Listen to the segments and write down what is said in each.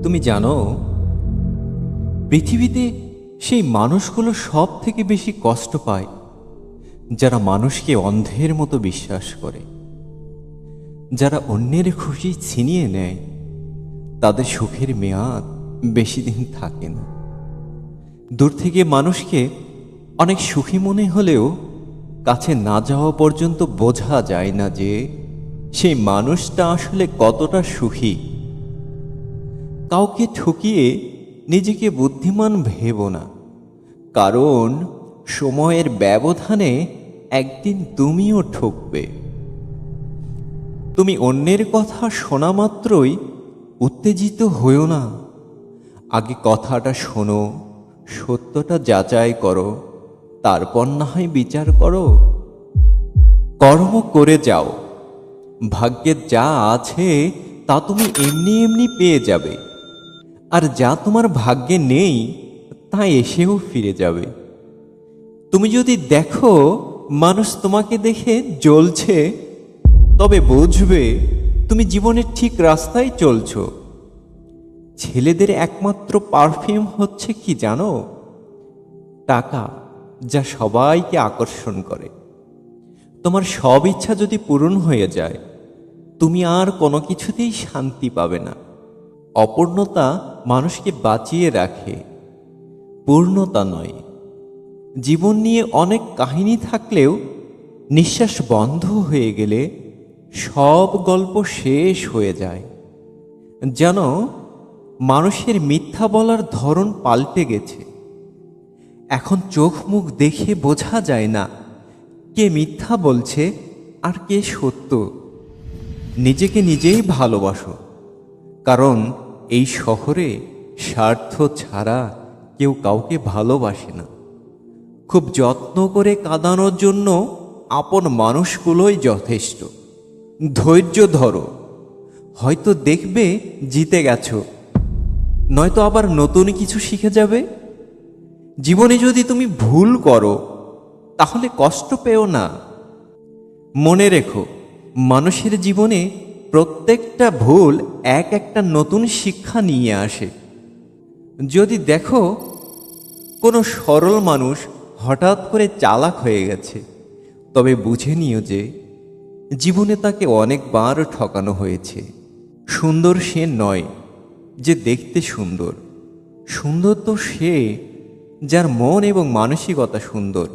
তুমি জানো, পৃথিবীতে সেই মানুষগুলো সব থেকে বেশি কষ্ট পায় যারা মানুষকে অন্ধের মতো বিশ্বাস করে, যারা অন্যের খুশি ছিনিয়ে নেয়। তাদের সুখের মেয়াদ বেশি দিন থাকে না। দূর থেকে মানুষকে অনেক সুখী মনে হলেও কাছে না যাওয়া পর্যন্ত বোঝা যায় না যে সেই মানুষটা আসলে কতটা সুখী। কাউকে ঠকিয়ে নিজেকে বুদ্ধিমান ভেবো না, কারণ সময়ের ব্যবধানে একদিন তুমিও ঠকবে। তুমি অন্যের কথা শোনা মাত্রই উত্তেজিত হইও না। আগে কথাটা শোনো, সত্যটা যাচাই করো, তারপর না হয় বিচার করো। কর্ম করে যাও, ভাগ্যে যা আছে তা তুমি এমনি এমনি পেয়ে যাবে। আর যা তোমার ভাগ্যে নেই তা এসেও ফিরে যাবে। তুমি যদি দেখো মানুষ তোমাকে দেখে জ্বলছে, তবে বুঝবে তুমি জীবনের ঠিক রাস্তায় চলছো। ছেলেদের একমাত্র পারফিউম হচ্ছে কি জানো? টাকা, যা সবাইকে আকর্ষণ করে। তোমার সব ইচ্ছা যদি পূরণ হয়ে যায়, তুমি আর কোনো কিছুতেই শান্তি পাবে না। অপূর্ণতা মানুষকে বাঁচিয়ে রাখে, পূর্ণতা নয়। জীবন নিয়ে অনেক কাহিনী থাকলেও নিঃশ্বাস বন্ধ হয়ে গেলে সব গল্প শেষ হয়ে যায়। জানো, মানুষের মিথ্যা বলার ধরন পাল্টে গেছে। এখন চোখ মুখ দেখে বোঝা যায় না কে মিথ্যা বলছে আর কে সত্য। নিজেকে নিজেই ভালোবাসো, কারণ এই শহরে স্বার্থ ছাড়া কেউ কাউকে ভালোবাসে না। খুব যত্ন করে কাঁদানোর জন্য আপন মানুষগুলোই যথেষ্ট। ধৈর্য ধরো, হয়তো দেখবে জিতে গেছো, নয়তো আবার নতুন কিছু শিখে যাবে। জীবনে যদি তুমি ভুল করো তাহলে কষ্ট পেও না। মনে রেখো, মানুষের জীবনে প্রত্যেকটা ভুল এক একটা নতুন শিক্ষা নিয়ে আসে। যদি দেখো কোনো সরল মানুষ হঠাৎ করে চালাক হয়ে গেছে, তবে বুঝে নিও যে জীবনে তাকে অনেকবার ঠকানো হয়েছে। সুন্দর সে নয় যে দেখতে সুন্দর, সুন্দর তো সে যার মন এবং মানসিকতা সুন্দর।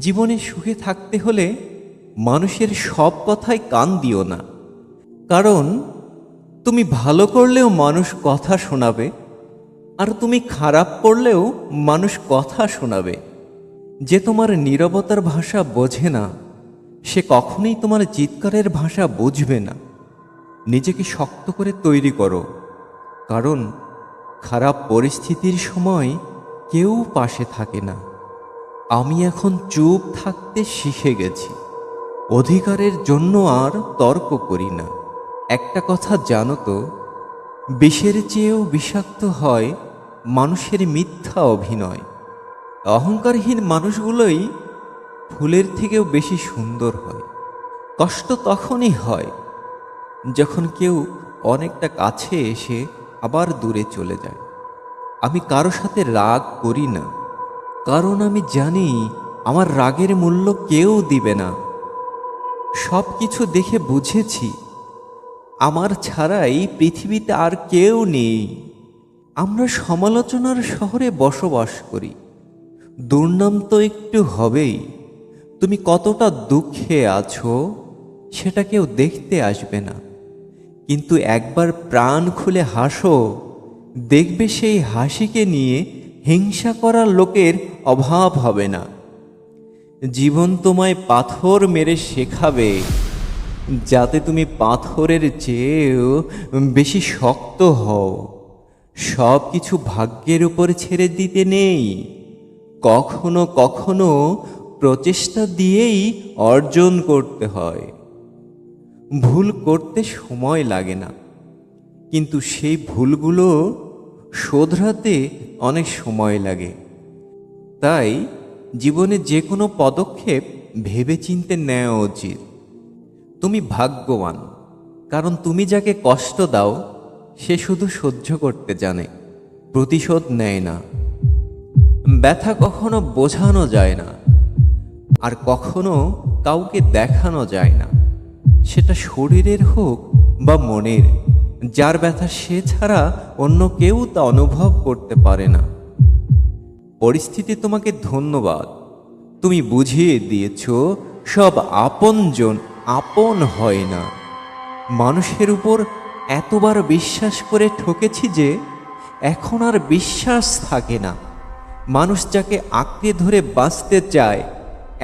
জীবনে সুখে থাকতে হলে মানুষের সব কথায় কান দিও না, কারণ তুমি ভালো করলেও মানুষ কথা শোনাবে, আর তুমি খারাপ করলেও মানুষ কথা শোনাবে। যে তোমার নীরবতার ভাষা বোঝে না, সে কখনোই তোমার চিৎকারের ভাষা বুঝবে না। নিজেকে শক্ত করে তৈরি করো, কারণ খারাপ পরিস্থিতির সময় কেউ পাশে থাকে না। আমি এখন চুপ থাকতে শিখে গেছি, অধিকারের জন্য আর তর্ক করি না। একটা কথা জানো তো, বিষের চেয়েও বিষাক্ত হয় মানুষের মিথ্যা অভিনয়। অহংকারহীন মানুষগুলোই ফুলের থেকেও বেশি সুন্দর হয়। কষ্ট তখনই হয় যখন কেউ অনেকটা কাছে এসে আবার দূরে চলে যায়। আমি কারো সাথে রাগ করি না, কারণ আমি জানি আমার রাগের মূল্য কেউ দিবে না। সব কিছু দেখে বুঝেছি আমার ছাড়াই পৃথিবীতে আর কেউ নেই। আমরা সমালোচনার শহরে বসবাস করি, দুর্নাম তো একটু হবেই। তুমি কতটা দুঃখে আছো সেটা কেউ দেখতে আসবে না, কিন্তু একবার প্রাণ খুলে হাসো, দেখবে সেই হাসিকে নিয়ে হিংসা করার লোকের অভাব হবে না। জীবন তোমায় পাথর মেরে শেখাবে, যাতে তুমি পাথরের চেয়েও বেশি শক্ত হও। সব কিছু ভাগ্যের উপর ছেড়ে দিতে নেই, কখনো কখনো প্রচেষ্টা দিয়েই অর্জন করতে হয়। ভুল করতে সময় লাগে না, কিন্তু সেই ভুলগুলো শোধরাতে অনেক সময় লাগে। তাই জীবনে যে কোনো পদক্ষেপ ভেবেচিন্তে নেওয়া উচিত। তুমি ভাগ্যবান, কারণ তুমি যাকে কষ্ট দাও সে শুধু সহ্য করতে জানে, প্রতিশোধ নেয় না। ব্যথা কখনো বোঝানো যায় না, আর কখনো কাউকে দেখানো যায় না। সেটা শরীরের হোক বা মনের, যার ব্যথা সে ছাড়া অন্য কেউ তা অনুভব করতে পারে না। পরিস্থিতি তোমাকে ধন্যবাদ, তুমি বুঝিয়ে দিয়েছ সব আপনজন আপন হয় না। মানুষের উপর এতবার বিশ্বাস করে ঠকেছি যে এখন আর বিশ্বাস থাকে না। মানুষ যাকে আঁকড়ে ধরে বাঁচতে চায়,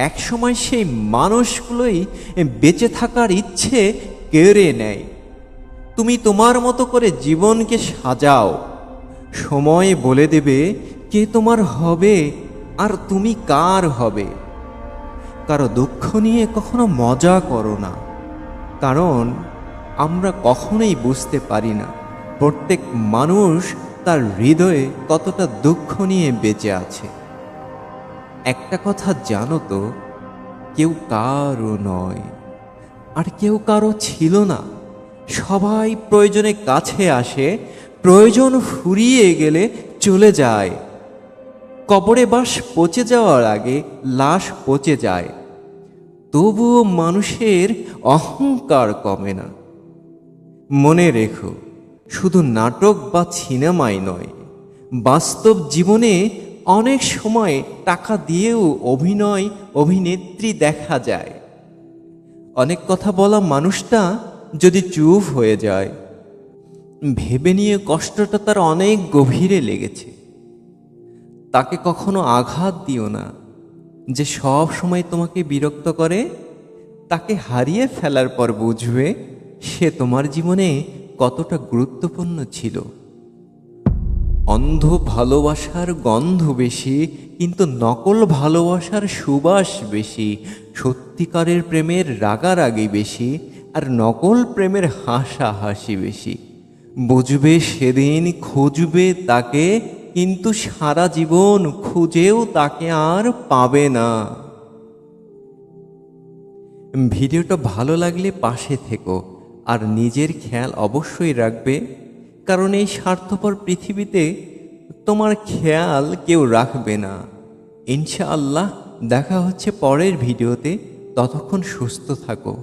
একসময় সেই মানুষগুলোই বেঁচে থাকার ইচ্ছে কেড়ে নেয়। তুমি তোমার মতো করে জীবনকে সাজাও, সময় বলে দেবে কে তোমার হবে আর তুমি কার হবে। কারো দুঃখ নিয়ে কখনো মজা করো না, কারণ আমরা কখনোই বুঝতে পারি না প্রত্যেক মানুষ তার হৃদয়ে কতটা দুঃখ নিয়ে বেঁচে আছে। একটা কথা জানো তো, কেউ কারো নয় আর কেউ কারো ছিল না। সবাই প্রয়োজনে কাছে আসে, প্রয়োজন ফুরিয়ে গেলে চলে যায়। কবরে বাস পচে যাওয়ার আগে লাশ পচে যায়, তবুও মানুষের অহংকার কমে না। মনে রেখো, শুধু নাটক বা সিনেমাই নয়, বাস্তব জীবনে অনেক সময় টাকা দিয়েও অভিনেত্রী দেখা যায়। অনেক কথা বলা মানুষটা যদি চুপ হয়ে যায়, ভেবে নিয়ে কষ্টটা তার অনেক গভীরে লেগেছে। তাকে কখনো আঘাত দিও না যে সব সময় তোমাকে বিরক্ত করে। তাকে হারিয়ে ফেলার পর বুঝবে সে তোমার জীবনে কতটা গুরুত্বপূর্ণ ছিল। অন্ধ ভালোবাসার গন্ধ বেশি, কিন্তু নকল ভালোবাসার সুবাস বেশি। সত্যিকারের প্রেমের রাগারাগি বেশি, আর নকল প্রেমের হাসাহাসি বেশি। বুঝবে সেদিন, খুঁজবে তাকে, কিন্তু সারা জীবন খুঁজেও তাকে আর পাবে না। ভিডিওটা ভালো লাগলে পাশে থেকো, আর নিজের খেয়াল অবশ্যই রাখবে, কারণ এই স্বার্থপর পৃথিবীতে তোমার খেয়াল কেউ রাখবে না। ইনশাআল্লাহ দেখা হচ্ছে পরের ভিডিওতে, ততক্ষণ সুস্থ থাকো।